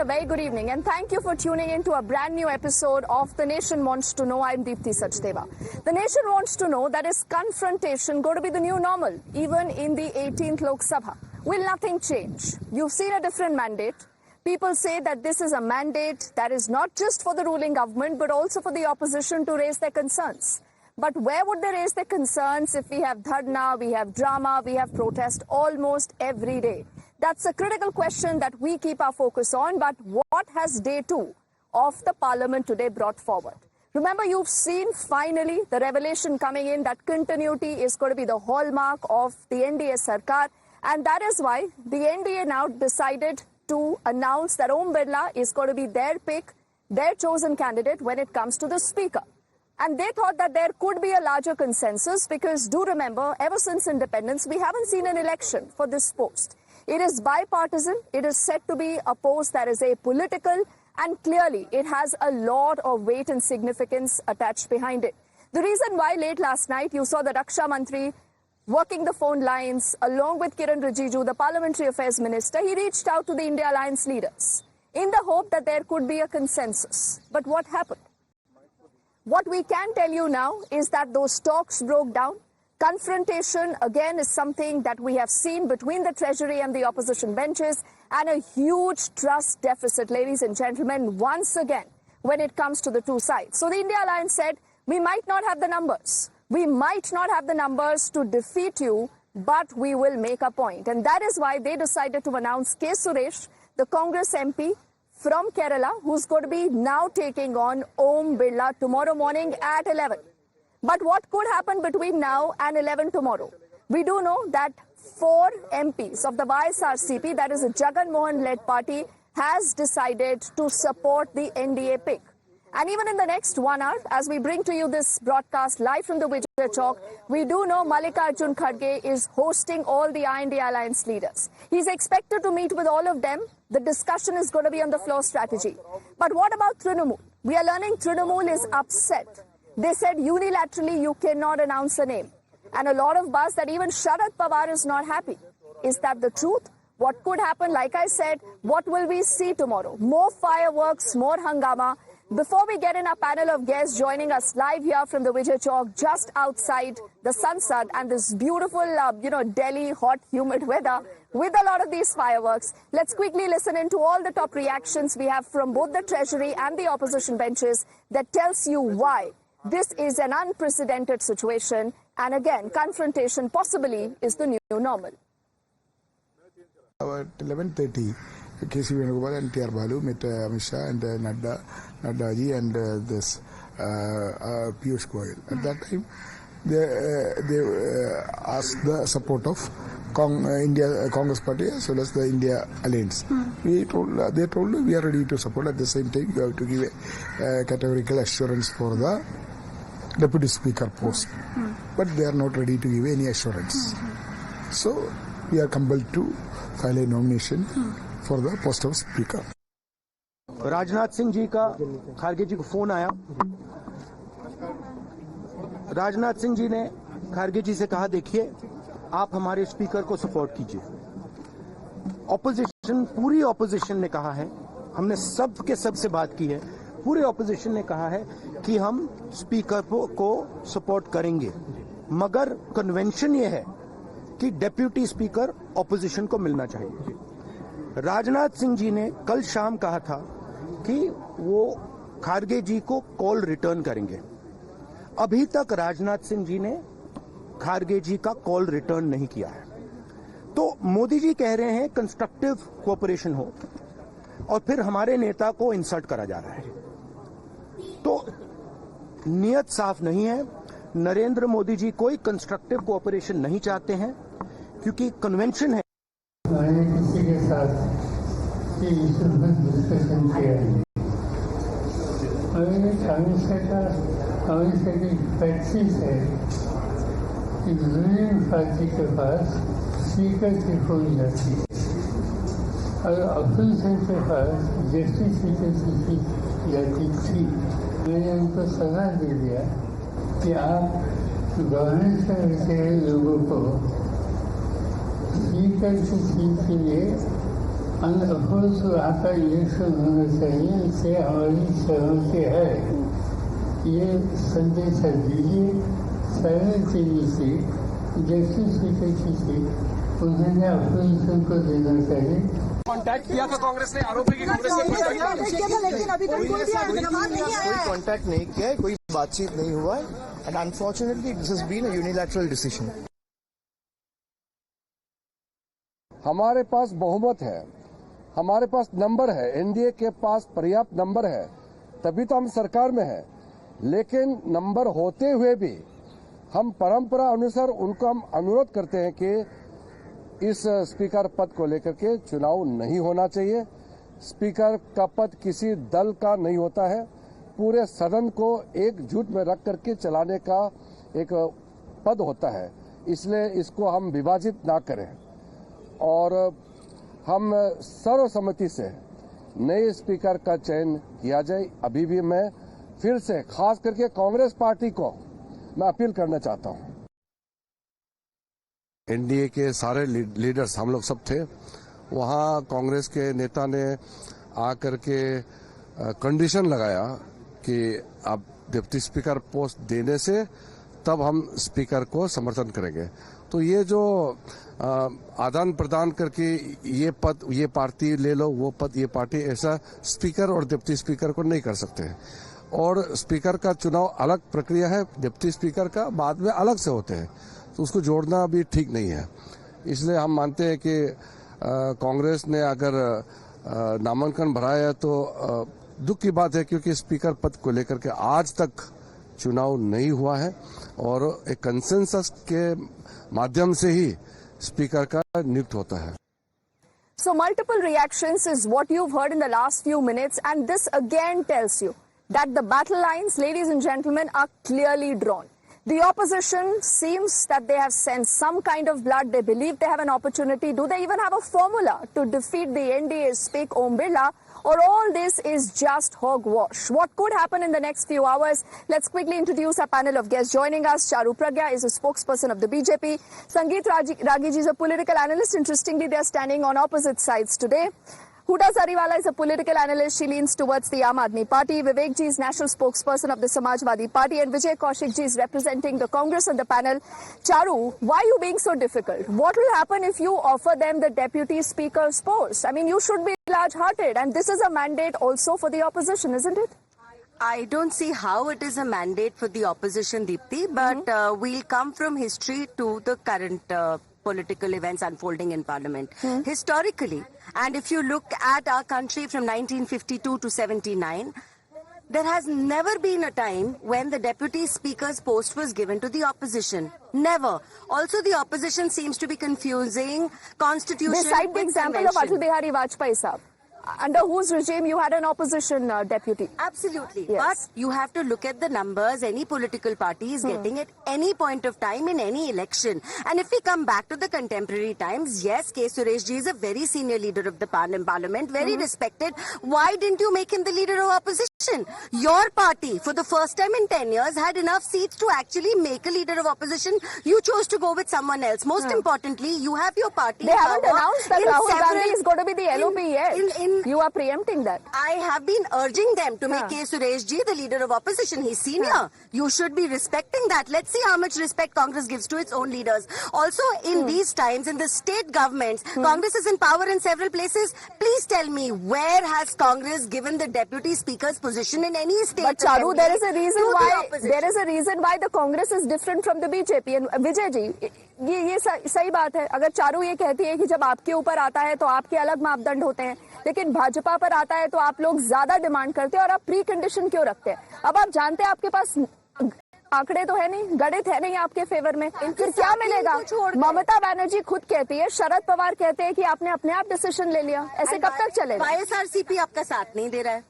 A very good evening and thank you for tuning in to a brand new episode of The Nation Wants to Know. I'm Deepthi Sachdeva. The Nation wants to know that is confrontation going to be the new normal even in the 18th Lok Sabha? Will nothing change? You've seen a different mandate. People say that this is a mandate that is not just for the ruling government but also for the opposition to raise their concerns. But where would they raise their concerns if we have dharna, we have drama, we have protest almost every day? That's a critical question that we keep our focus on. But what has day 2 of the parliament today brought forward? Remember, you've seen finally the revelation coming in that continuity is going to be the hallmark of the NDA Sarkar. And that is why the NDA now decided to announce that Om Birla is going to be their pick, their chosen candidate when it comes to the speaker. And they thought that there could be a larger consensus because do remember, ever since independence, we haven't seen an election for this post. It is bipartisan. It is said to be a post that is apolitical, and clearly it has a lot of weight and significance attached behind it. The reason why late last night you saw the Raksha Mantri working the phone lines along with Kiran Rijiju, the Parliamentary Affairs Minister, he reached out to the India Alliance leaders in the hope that there could be a consensus. But what happened? What we can tell you now is that those talks broke down. Confrontation, again, is something that we have seen between the Treasury and the opposition benches, and a huge trust deficit, ladies and gentlemen, once again, when it comes to the two sides. So the India Alliance said, we might not have the numbers. We might not have the numbers to defeat you, but we will make a point. And that is why they decided to announce K. Suresh, the Congress MP from Kerala, who's going to be now taking on Om Birla tomorrow morning at 11. But what could happen between now and 11 tomorrow? We do know that 4 MPs of the YSRCP, that is a Jagan Mohan-led party, has decided to support the NDA pick. And even in the next 1 hour, as we bring to you this broadcast live from the Vijay Chowk, we do know Mallikarjun Kharge is hosting all the IND Alliance leaders. He's expected to meet with all of them. The discussion is going to be on the floor strategy. But what about Trinamool? We are learning Trinamool is upset. They said unilaterally you cannot announce a name. And a lot of buzz that even Sharad Pawar is not happy. Is that the truth? What could happen? Like I said, what will we see tomorrow? More fireworks, more hangama. Before we get in our panel of guests joining us live here from the Vijay Chowk, just outside the Sansad and this beautiful, Delhi hot, humid weather with a lot of these fireworks, let's quickly listen into all the top reactions we have from both the Treasury and the opposition benches that tells you why this is an unprecedented situation. And again, confrontation possibly is the new normal. At 11:30, K.C. Venugopal and T.R. Balu met Amit Shah and Naddaji and this Piyush Goyal. At that time, they asked the support of Congress Party as well as the India Alliance. They told we are ready to support. At the same time, you have to give a categorical assurance for the Deputy Speaker post. But they are not ready to give any assurance. So we are compelled to file a nomination for the post of Speaker. Rajnath Singh ji का खारगे जी को phone आया। राजनाथ सिंह जी ने खारगे जी से कहा, देखिए आप हमारे speaker को सपोर्ट कीजिए। ऑपोजिशन, पूरी ऑपोजिशन ने कहा है, हमने सब के सब से बात की है, पूरी ऑपोजिशन ने कहा है कि हम स्पीकर को सपोर्ट करेंगे, मगर कन्वेंशन ये है कि डेप्यूटी स्पीकर ऑपोजिशन को मिलना चाहिए। राजनाथ सिंह जी ने कल शाम कहा था कि वो खारगे जी को कॉल रिटर्न करेंगे। अभी तक राजनाथ सिंह जी ने खारगे जी का कॉल रिटर्न नहीं किया है। तो मोदी जी कह रहे हैं कंस्ट्रक्टिव कोऑपरेशन हो, और फिर हमारे नेता को इंसल्ट करा जा रहा है। तो नियत साफ नहीं है। नरेंद्र मोदी जी कोई कंस्ट्रक्टिव कोऑपरेशन नहीं चाहते हैं, क्योंकि कन्वेंशन है। मैंने किसी के साथ डिस्कशन किया है। हमेशा की प्रैक्टिस है कि रूलिंग पार्टी के पास स्पीकर की कोई जाती है, और अपोजिशन के पास डिप्टी स्पीकर की जाती थी। मैंने उनको सलाह दे दिया कि आप गवर्नेंस करते हैं लोगों को स्पीकर की सीट के लिए अनअफकोर्स वहाँ का इलेक्शन होना चाहिए, इससे हमारी सहमति है। ये संदेश है दीजिए। साइलेंट टीवी से जैसी स्पीकर की थी उन्होंने अपोजिशन को देना चाहिए। कांटेक्ट किया था कांग्रेस ने, आरोप है कि कांग्रेस ने कांटेक्ट किया था, लेकिन अभी तक कोई जवाब नहीं आया है। कांटेक्ट नहीं किया है, कोई बातचीत नहीं हुआ है and unfortunately this has been a unilateral decision. हमारे पास बहुमत है, हमारे पास नंबर है, एनडीए के पास पर्याप्त नंबर है, तभी तो हम सरकार में है। लेकिन नंबर होते हुए भी हम परंपरा अनुसार उनको हम अनुरोध करते हैं कि इस स्पीकर पद को लेकर के चुनाव नहीं होना चाहिए। स्पीकर का पद किसी दल का नहीं होता है, पूरे सदन को एकजुट में रख करके चलाने का एक पद होता है, इसलिए इसको हम विभाजित ना करें और हम सर्वसम्मति से नए स्पीकर का चयन किया जाए। अभी भी मैं फिर से खास करके कांग्रेस पार्टी को मैं अपील करना चाहता हूं। एनडीए के सारे लीडर्स हम लोग सब थे वहां। कांग्रेस के नेता ने आकर के कंडीशन लगाया कि अब डिप्टी स्पीकर पोस्ट देने से तब हम स्पीकर को समर्थन करेंगे। तो ये जो आदान प्रदान करके ये पद ये पार्टी ले लो, वो पद ये पार्टी, ऐसा स्पीकर और डिप्टी स्पीकर को नहीं कर सकते। और स्पीकर का चुनाव अलग प्रक्रिया है, डिप्टी स्पीकर का बाद में अलग से होते हैं, तो उसको जोड़ना भी ठीक नहीं है। इसलिए हम मानते हैं कि कांग्रेस ने अगर नामांकन भराया है तो दुख की बात है, क्योंकि स्पीकर पद को लेकर के आज तक चुनाव नहीं हुआ है और एक कंसेंसस के माध्यम से ही स्पीकर का नियुक्त होता है। So multiple reactions is what you've heard in the last few minutes, and this again tells you that the battle lines, ladies and gentlemen, are clearly drawn. The opposition seems that they have sensed some kind of blood. They believe they have an opportunity. Do they even have a formula to defeat the NDA's pick Om Birla? Or all this is just hogwash? What could happen in the next few hours? Let's quickly introduce our panel of guests. Joining us, Charu Pragya is a spokesperson of the BJP. Sangeet Ragiji is a political analyst. Interestingly, they are standing on opposite sides today. Huda Sariwala is a political analyst. She leans towards the Aam Aadmi Party. Vivek ji is national spokesperson of the Samajwadi Party. And Vijay Kaushik ji is representing the Congress on the panel. Charu, why are you being so difficult? What will happen if you offer them the deputy speaker's post? I mean, you should be large-hearted. And this is a mandate also for the opposition, isn't it? I don't see how it is a mandate for the opposition, Deepthi, but we'll come from history to the current political events unfolding in Parliament. Historically, and if you look at our country from 1952 to 79, there has never been a time when the deputy speaker's post was given to the opposition. Never. Also, the opposition seems to be confusing constitution. They cite the example of Atal Bihari Vajpayee sahab, under whose regime you had an opposition deputy. Absolutely. Yes. But you have to look at the numbers any political party is getting at any point of time in any election. And if we come back to the contemporary times, yes, K. Suresh ji is a very senior leader of the parliament, very respected. Why didn't you make him the leader of opposition? Your party, for the first time in 10 years, had enough seats to actually make a leader of opposition. You chose to go with someone else. Most importantly, you have your party. They haven't announced that in Rahul several- Gandhi is going to be the LOP yet. You are preempting that. I have been urging them to make K. Suresh ji the leader of opposition. He's senior. You should be respecting that. Let's see how much respect Congress gives to its own leaders. Also, in these times, in the state governments, Congress is in power in several places. Please tell me, where has Congress given the deputy speaker's position in any state? But Charu, there is a reason to the why opposition? the Congress is different from the BJP. And Vijay ji, ये सही बात है। अगर चारू ये कहती है कि जब आपके ऊपर आता है तो आपके अलग मापदंड होते हैं, लेकिन भाजपा पर आता है तो आप लोग ज्यादा डिमांड करते हैं और आप प्री कंडीशन क्यों रखते हैं? अब आप जानते हैं आपके पास आंकड़े तो है नहीं, गणित है नहीं आपके फेवर में, फिर क्या मिलेगा? ममता बनर्जी खुद कहती है, शरद पवार कहते हैं कि आपने अपने आप डिसीजन ले लिया। ऐसे कब तक चलेगा? YSRCP आपका साथ नहीं दे रहा है।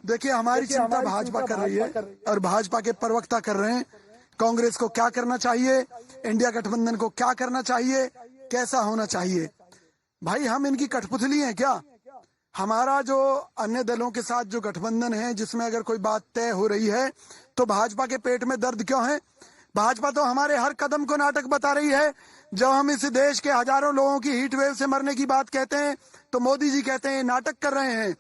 देखिए, हमारी चिंता भाजपा कर रही है और भाजपा के प्रवक्ता कर रहे हैं। कांग्रेस को क्या करना चाहिए, इंडिया गठबंधन को क्या करना चाहिए, कैसा होना चाहिए? भाई, हम इनकी कठपुतली हैं क्या? हमारा जो अन्य दलों के साथ जो गठबंधन है, जिसमें अगर कोई बात तय हो रही है तो भाजपा के पेट में दर्द क्यों है? भाजपा तो हमारे हर कदम को नाटक बता रही है। जब हम इस देश के हजारों लोगों की हीट वेव से मरने की बात कहते हैं तो मोदी जी कहते हैं नाटक कर रहे हैं।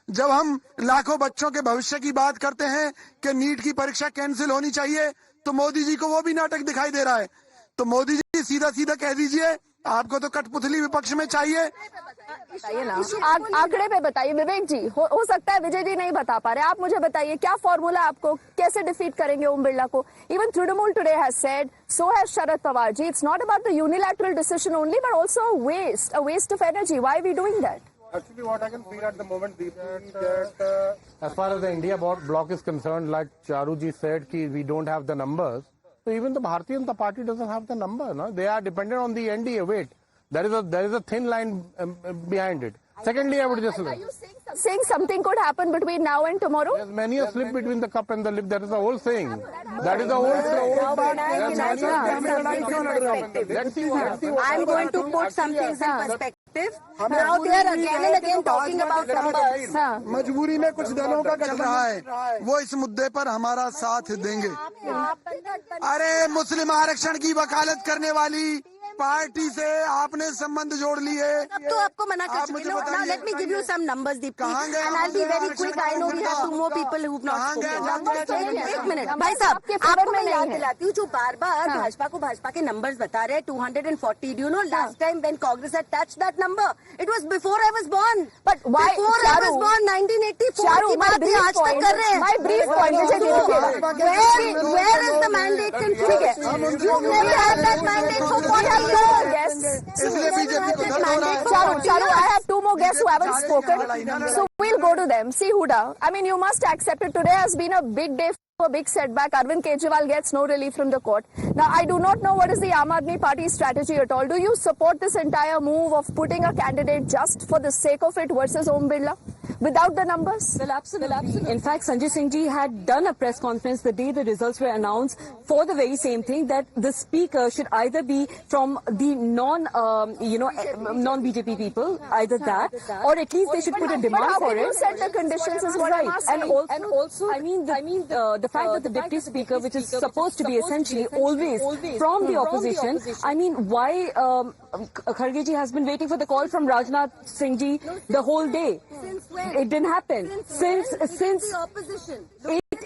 जब हम लाखों बच्चों के भविष्य की बात करते हैं कि नीट की परीक्षा कैंसिल होनी चाहिए तो मोदी जी को वो भी नाटक दिखाई दे रहा है। तो मोदी जी सीधा सीधा कह दीजिए, आपको तो कठपुतली विपक्ष में चाहिए। बताइए ना, आंकड़े पे बताइए विवेक जी। हो सकता है विजय जी नहीं बता पा रहे, आप मुझे बताइए क्या फॉर्मूला, आपको कैसे डिफीट करेंगे ओम बिरला को? Even Trinamool today has said, so has Sharad Pawar ji, it's not about the unilateral decision only but also a waste of energy. Why are we doing that? Actually, what I can feel at the moment, Deepti, that as far as the India bloc is concerned, like Charuji said, ki we don't have the numbers. So even the Bharatiya Janata Party doesn't have the number. No? They are dependent on the NDA. Wait, there is a thin line behind it. Secondly, I would just Are you saying something could happen between now and tomorrow? there's many a slip between the cup and the lip. That is the whole saying. That is the whole Let's see what. I'm going to put something in perspective. Now they are again and again talking about numbers. मजबूरी में कुछ दलों का चल रहा है, वो इस मुद्दे पर हमारा साथ देंगे। अरे मुस्लिम आरक्षण की वकालत करने वाली पार्टी से आपने संबंध जोड़ लिए। तो आपको मना कर चुके हो। Now let me give you some numbers, Deepti, and I'll be very quick. I know we have two more people who've not spoken. एक मिनट भाई साहब, आपको मैं याद दिलाती हूँ जो बार बार भाजपा को भाजपा के numbers बता रहे हैं 240. Do you know last time when Congress had touched that number? It was before I was born. But why? Before I was born, 1984 की बात ये आज तक कर रहे हैं. My brief point is where is the mandate confused? You never had that mandate for 40 years. इसलिए BJP को दर्द हो रहा है। Charu, I have two more guests who haven't spoken. So we'll go to them. See, Huda, I mean, you must accept it. Today has been a big day, a big setback. Arvind Kejriwal gets no relief from the court. Now, I do not know what is the Aam Aadmi Party strategy at all. Do you support this entire move of putting a candidate just for the sake of it versus Om Birla? Without the numbers? Well, absolutely. In fact, Sanjay Singh ji had done a press conference the day the results were announced for the very same thing, that the speaker should either be from the non-BJP people, either that, or at least they should put a demand for it. You set the conditions is what I'm asking. And also, I mean, the fact that the deputy speaker, which is supposed to be essentially always from the opposition, I mean, why Kharge ji has been waiting for the call from Rajnath Singh ji the whole day. Since when? It didn't happen. Since the opposition.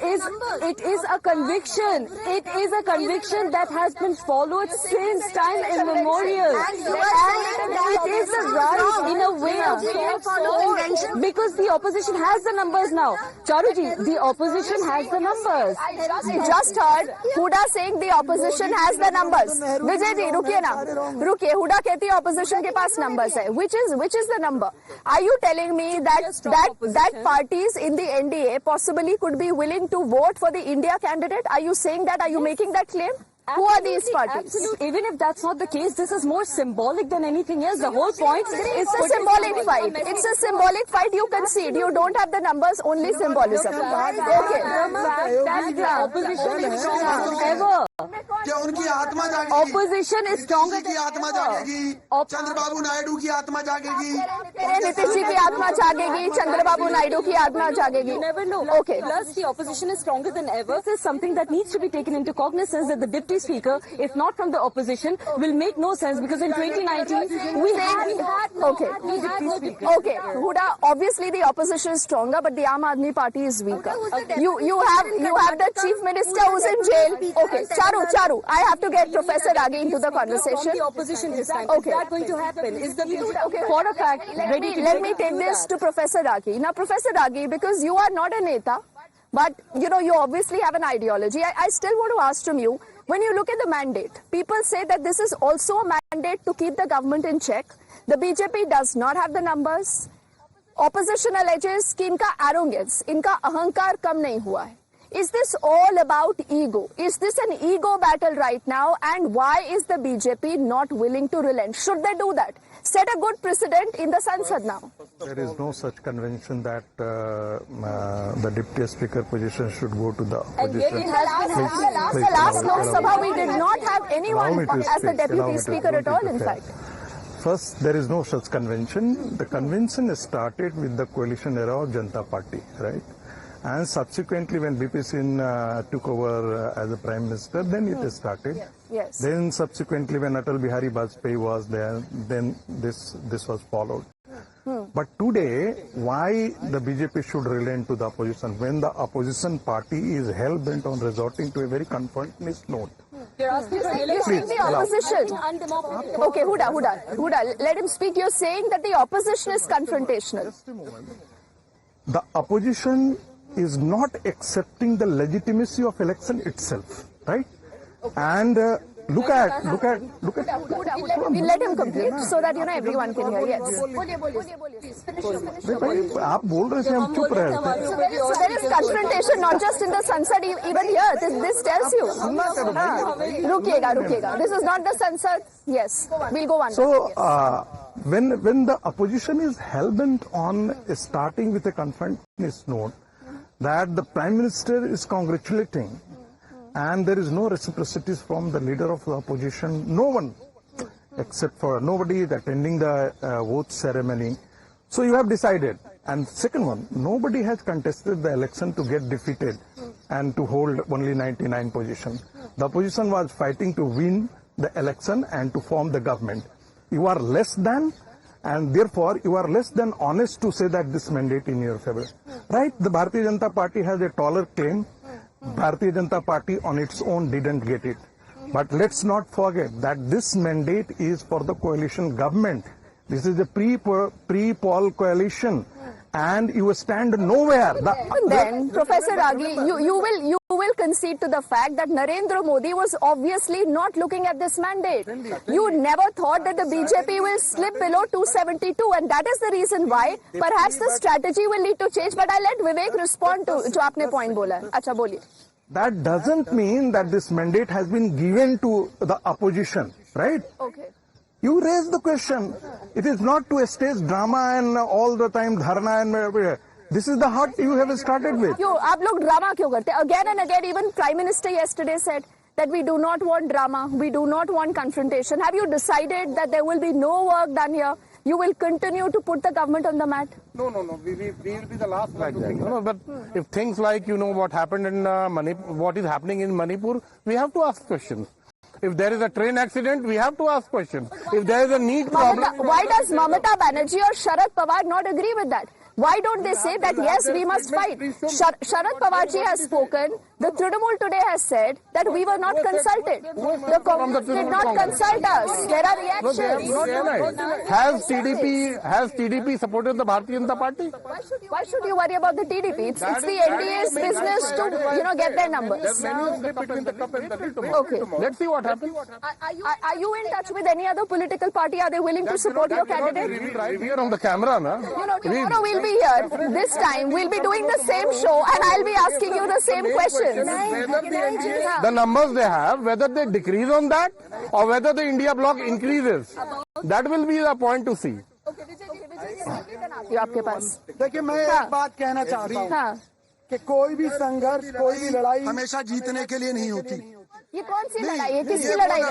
it is a conviction. It is a conviction that has been followed since time immemorial. And you are saying that it is a right in a way of convention because the opposition has the numbers now. Charuji, the opposition has the numbers. I just heard Huda saying the opposition has the numbers. Vijay ji, रुकिए ना, रुकिए. Huda कहती है opposition के पास numbers है. Which is the number? Are you telling me that parties in the NDA possibly could be willing to vote for the India candidate? Are you saying that? Are you making that claim? Who are these parties? Absolutely. Even if that's not the case, this is more symbolic than anything else. The whole point is it's a symbolic fight. It's a symbolic fight. You concede. You don't have the numbers. Only symbolism. Okay. That's the opposition is stronger ever. क्या उनकी आत्मा जागेगी? Opposition is stronger की आत्मा जागेगी, चंद्रबाबू नायडू की आत्मा जागेगी, नीतीश जी की आत्मा जागेगी, चंद्रबाबू नायडू की आत्मा जागेगी. You never know. Okay. Plus, the opposition is stronger than ever. This is something that needs to be taken into cognizance, that the deputy speaker, if not from the opposition, will make no sense because in 2019 we had Okay, Huda, obviously the opposition is stronger, but the Aam Aadmi Party is weaker. You have the chief minister who's in jail. Okay, Charu, I have to get Professor Ragi into the conversation. The opposition this time. Okay. Is that going to happen? Is the Okay. for a fact ready to Let me take this to Professor Ragi. Now, Professor Ragi, because you are not a neta, but you obviously have an ideology. I still want to ask from you, when you look at the mandate, people say that this is also a mandate to keep the government in check. The BJP does not have the numbers. Opposition alleges कि इनका arrogance, इनका अहंकार कम नहीं हुआ है. Is this all about ego? Is this an ego battle right now? And why is the BJP not willing to relent? Should they do that? Set a good precedent in the Sansad now. There is no such convention that the deputy speaker position should go to the opposition. The last Lok Sabha, we did not have anyone as the deputy speaker at all, in fact. First, there is no such convention. The convention started with the coalition era of Janata Party, right? And subsequently, when BP Singh took over as a Prime Minister, then it started. Yes. Then subsequently, when Atal Bihari Vajpayee was there, then this was followed. But today, why the BJP should relent to the opposition when the opposition party is hell-bent on resorting to a very confrontationist note? You're asking for You're saying the opposition. Okay, Huda, let him speak. You're saying that the opposition is confrontational. The opposition is not accepting the legitimacy of election itself, right? And look at. We'll let him complete so that everyone can hear. Yes. आप बोल रहे थे हम चुप रहे थे. So there is confrontation not just in the Sansad, even here. This tells you. रुकिएगा. This is not the Sansad. Yes, we'll go on. So when the opposition is hell-bent on starting with a confrontationist note, that the Prime Minister is congratulating, and there is no reciprocity from the leader of the opposition, no one, except for nobody is attending the vote ceremony. So you have decided. And second one, nobody has contested the election to get defeated and to hold only 99 positions. The opposition was fighting to win the election and to form the government. You are less than, and therefore you are less than honest to say that this mandate in your favor. Right? The Bharatiya Janata Party has a taller claim. Bharatiya Janata Party on its own didn't get it. But let's not forget that this mandate is for the coalition government. This is a pre-poll coalition, and you stand nowhere. Then, Professor Ragi, you will concede to the fact that Narendra Modi was obviously not looking at this mandate. You never thought that the BJP will slip below 272, and that is the reason why perhaps the strategy will need to change. But I'll let Vivek respond to जो आपने point बोला है. अच्छा बोलिए. That doesn't mean that this mandate has been given to the opposition, right? Okay. You raise the question. It is not to a stage drama and all the time dharna and this is the heart you have started with. क्यों आप लोग drama क्यों करते? Again and again, even Prime Minister yesterday said that we do not want drama, we do not want confrontation. Have you decided that there will be no work done here? You will continue to put the government on the mat? No. We will be the last like that. No, but if things like what happened in Manipur, what is happening in Manipur, we have to ask questions. If there is a train accident, we have to ask questions. If there is a need problem... Why does Mamata Banerjee or Sharad Pawar not agree with that? Why don't they say that yes, we must fight? Sharad Pawarji has spoken. The Trinamool today has said that we were not consulted. The Congress did not consult us. There are reactions. Has TDP supported the Bharatiya Janata Party? Why should you worry about the TDP? It's the NDA's business to get their numbers. Okay. Let's see what happens. Are you in touch with any other political party? Are they willing to support your candidate? We will right here on the camera, na? Tomorrow we'll be here. This time we'll be doing the same show, and I'll be asking you the same questions. The numbers they have, whether they decrease on that or whether the India bloc increases, that will be the point to see. आपके पास देखिए मैं एक बात कहना चाहता हूँ कि कोई भी संघर्ष कोई भी लड़ाई हमेशा जीतने के लिए नहीं होती. ये कौन सी लड़ाई है? किसकी लड़ाई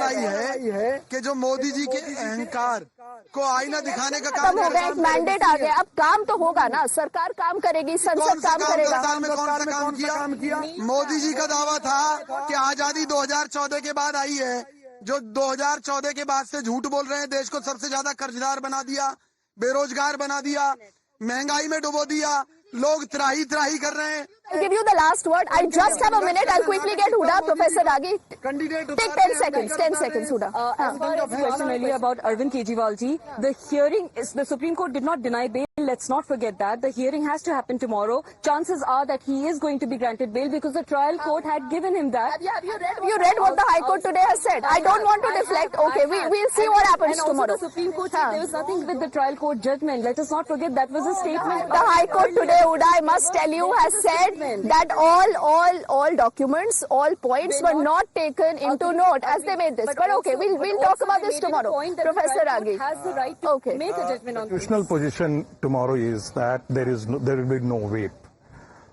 है कि जो मोदी जी के अहंकार को आईना दिखाने का काम हो गया. एक मैंडेट आ गया. अब काम तो होगा ना. सरकार काम करेगी, संसद काम करेगा. सरकार में कौन सा काम किया? मोदी जी का दावा था कि आजादी 2014 के बाद आई है. जो 2014 के बाद से झूठ बोल रहे हैं. देश को सबसे ज्यादा कर्जदार बना दिया, बेरोजगार बना दिया, महंगाई में डुबो दिया. लोग त्राही कर रहे हैं. I'll give you the last word. I just have a minute. I'll quickly get Huda. Professor Ragi, take 10 seconds. 10 seconds, Huda. As part of the question earlier about Arvind Kejriwal ji, the hearing is, the Supreme Court did not deny bail. Let's not forget that. The hearing has to happen tomorrow. Chances are that he is going to be granted bail because the trial court had given him that. Have you read what the High Court today has said? I don't want to deflect. Okay, we'll see what happens tomorrow. The Supreme Court said there was nothing with the trial court judgment. Let us not forget that was a statement. The High Court today, Huda, I must tell you, has said that all documents, all points were not taken into note as they made this. But okay, we'll talk about this tomorrow. Professor Ragi has the right to make a judgment on this. Constitutional position tomorrow is that there will be no whip.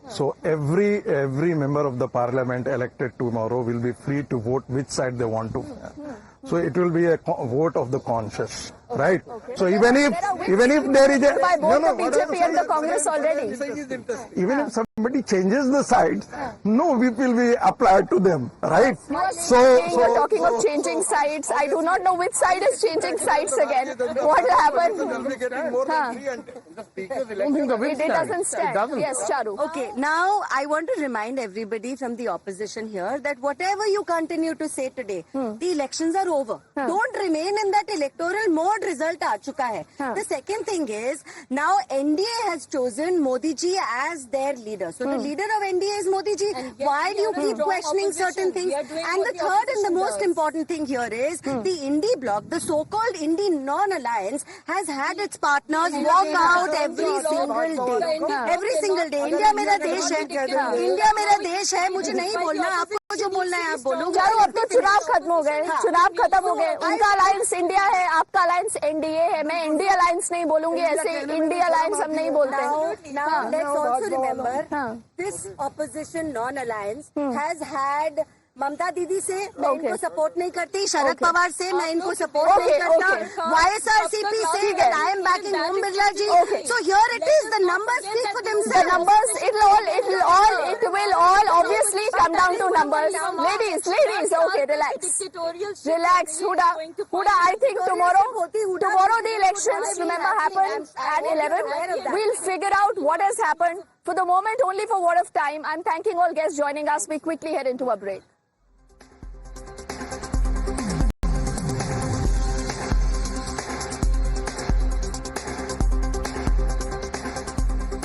So every member of the parliament elected tomorrow will be free to vote which side they want to. So it will be a vote of the conscience. right? So even if there is a by both the what I'm BJP and the saying- Congress already. even if somebody changes the sides, no whip will be applied to them, right? You're talking of changing sides. I do not know which side is changing sides again. What will happen? It doesn't stand. Yes, Charu. Okay, now I want to remind everybody from the opposition here that whatever you continue to say today, the elections are over. Don't remain in that electoral mode. Result aa chuka hai. The second thing is, now NDA has chosen Modi ji as their leader. So the leader of NDA is Modi ji. Why do you keep questioning certain things? And the third and the most important thing here is the Indie bloc, the so-called Indie non-alliance, has had its partners walk out every single day. Every single day. India मेरा देश है. India मेरा देश है. मुझे नहीं बोलना. आपको जो बोलना है आप बोलो. चारों अब तो चुनाव खत्म हो गए. चुनाव खत्म हो गए. उनका अलायंस इंडिया है, आपका अलायंस एनडीए है. मैं इंडिया अलायंस नहीं बोलूंगी. ऐसे इंडिया अलायंस हम नहीं बोलते. Now let's also remember this opposition non-alliance has had ममता दीदी से मैं इनको सपोर्ट नहीं करती, शरद पवार से मैं इनको सपोर्ट नहीं करता, YSRCP से that I am backing Om Birla ji. So here it is, the numbers speak for themselves. The numbers, it will all obviously come down to numbers. Ladies, okay, relax. Huda, I think tomorrow the elections, remember, happen at 11. We'll figure out what has happened. For the moment, only for word of time, I'm thanking all guests joining us. We quickly head into a break.